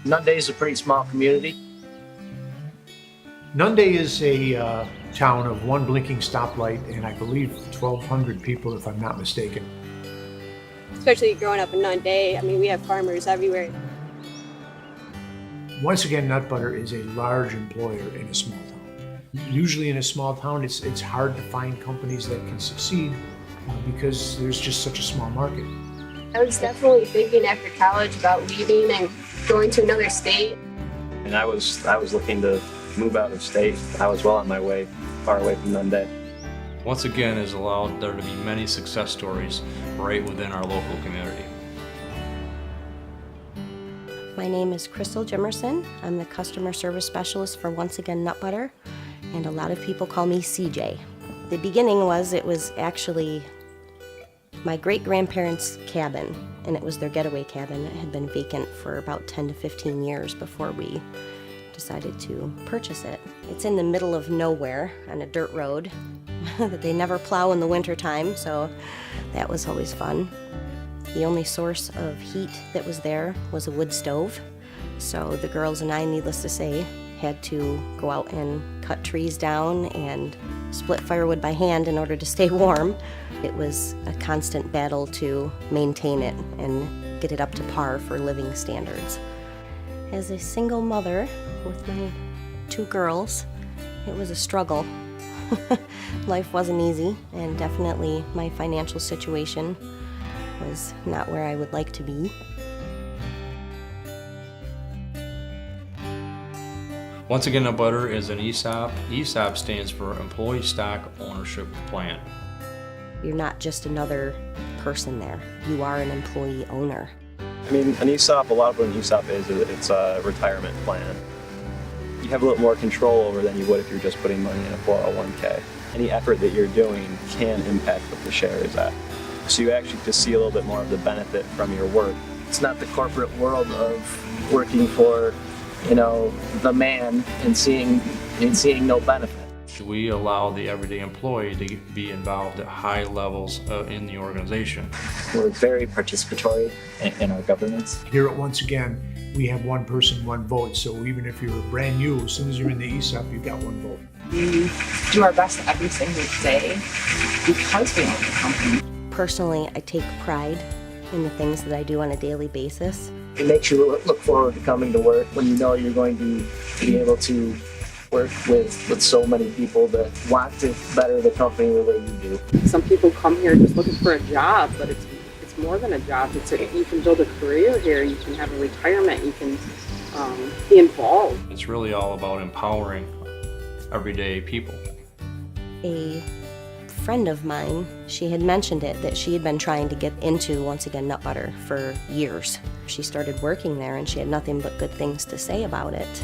Nunde is a pretty small community. Nunde is a town of one blinking stoplight and I believe 1,200 people, if I'm not mistaken. Especially growing up in Nunde, I mean, we have farmers everywhere. Once again, Nut Butter is a large employer in a small town. Usually in a small town, it's hard to find companies that can succeed because there's just such a small market. I was definitely thinking after college about leaving and going to another state. And I was looking to move out of state. I was well on my way, far away from Nunde. Once again, has allowed there to be many success stories right within our local community. My name is Crystal Jimerson. I'm the customer service specialist for Once Again Nut Butter, and a lot of people call me CJ. The beginning it was actually my great-grandparents' cabin, and it was their getaway cabin. It had been vacant for about 10 to 15 years before we decided to purchase it. It's in the middle of nowhere on a dirt road that they never plow in the wintertime, so that was always fun. The only source of heat that was there was a wood stove, so the girls and I, needless to say, had to go out and cut trees down and split firewood by hand in order to stay warm. It was a constant battle to maintain it and get it up to par for living standards. As a single mother with my 2 girls, it was a struggle. Life wasn't easy, and definitely my financial situation was not where I would like to be. Once Again Nut Butter is an ESOP. ESOP stands for Employee Stock Ownership Plan. You're not just another person there. You are an employee owner. I mean, an ESOP, a lot of what an ESOP is, it's a retirement plan. You have a little more control over than you would if you're just putting money in a 401k. Any effort that you're doing can impact what the share is at. So you actually just see a little bit more of the benefit from your work. It's not the corporate world of working for, the man and seeing no benefit. We allow the everyday employee to be involved at high levels in the organization. We're very participatory in our governance. Here at Once Again, we have one person, one vote, so even if you're brand new, as soon as you're in the ESOP, you've got one vote. We do our best every single day because we own the company. Personally, I take pride in the things that I do on a daily basis. It makes you look forward to coming to work when you know you're going to be able to work with so many people that want to better the company the way you do. Some people come here just looking for a job, but it's more than a job. You can build a career here, you can have a retirement, you can be involved. It's really all about empowering everyday people. A friend of mine, she had mentioned it, that she had been trying to get into Once Again Nut Butter for years. She started working there and she had nothing but good things to say about it.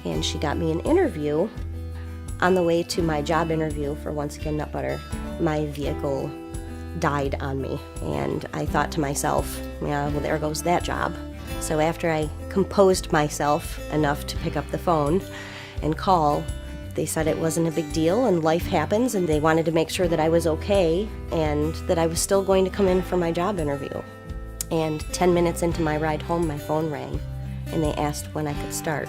And she got me an interview. On the way to my job interview for Once Again Nut Butter, my vehicle died on me. And I thought to myself, yeah, well, there goes that job. So after I composed myself enough to pick up the phone and call, they said it wasn't a big deal and life happens, and they wanted to make sure that I was okay and that I was still going to come in for my job interview. And 10 minutes into my ride home, my phone rang and they asked when I could start.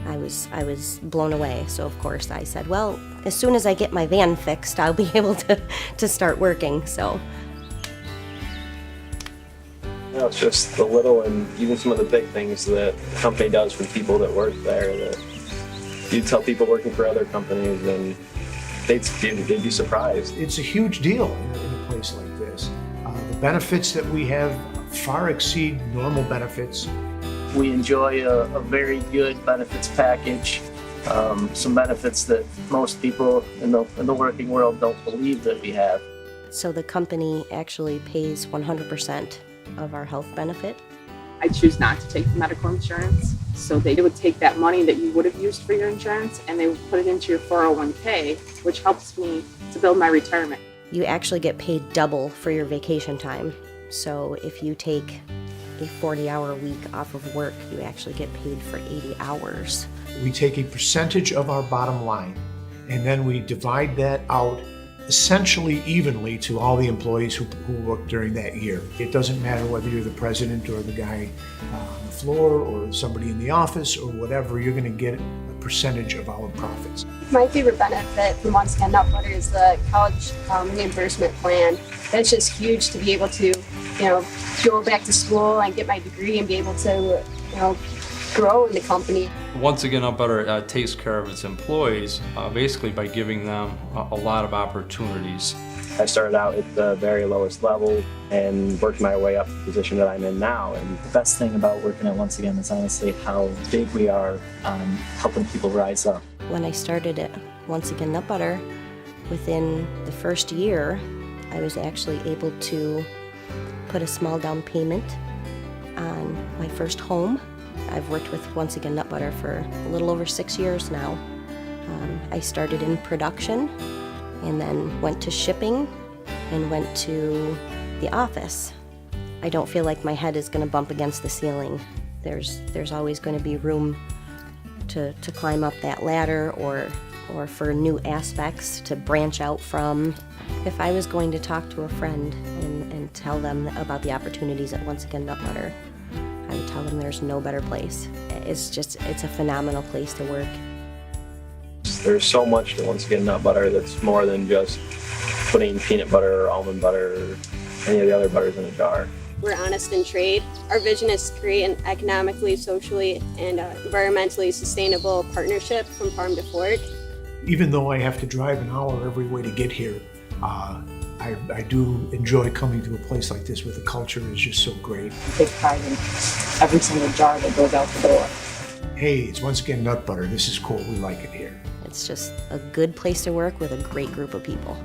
I was blown away, so of course I said, well, as soon as I get my van fixed, I'll be able to start working, so. It's just the little and even some of the big things that the company does for people that work there that you tell people working for other companies and they'd be surprised. It's a huge deal in a place like this. The benefits that we have far exceed normal benefits. We enjoy a very good benefits package, some benefits that most people in the working world don't believe that we have. So the company actually pays 100% of our health benefit. I choose not to take medical insurance, so they would take that money that you would have used for your insurance and they would put it into your 401k, which helps me to build my retirement. You actually get paid double for your vacation time. So if you take a 40-hour week off of work, you actually get paid for 80 hours. We take a percentage of our bottom line and then we divide that out essentially evenly to all the employees who work during that year. It doesn't matter whether you're the president or the guy on the floor or somebody in the office or whatever, you're going to get a percentage of our profits. My favorite benefit from Once Again Nut Butter is the college reimbursement plan. That's just huge to be able to, go back to school and get my degree and be able to, grow in the company. Once Again Nut Butter takes care of its employees basically by giving them a lot of opportunities. I started out at the very lowest level and worked my way up to the position that I'm in now. And The best thing about working at Once Again is honestly how big we are on helping people rise up. When I started at Once Again Nut Butter, within the first year, I was actually able to put a small down payment on my first home. I've worked with Once Again Nut Butter for a little over 6 years now. I started in production and then went to shipping and went to the office. I don't feel like my head is going to bump against the ceiling. There's always going to be room to climb up that ladder or for new aspects to branch out from. If I was going to talk to a friend and tell them about the opportunities at Once Again Nut Butter, I would tell them there's no better place. It's a phenomenal place to work. there's so much to Once Again Nut Butter that's more than just putting peanut butter or almond butter or any of the other butters in a jar. We're honest in trade. Our vision is to create an economically, socially, and environmentally sustainable partnership from farm to fork. Even though I have to drive an hour every way to get here, I do enjoy coming to a place like this where the culture is just so great. Take pride in every single jar that goes out the door. Hey, it's Once Again Nut Butter. This is cool. We like it here. It's just a good place to work with a great group of people.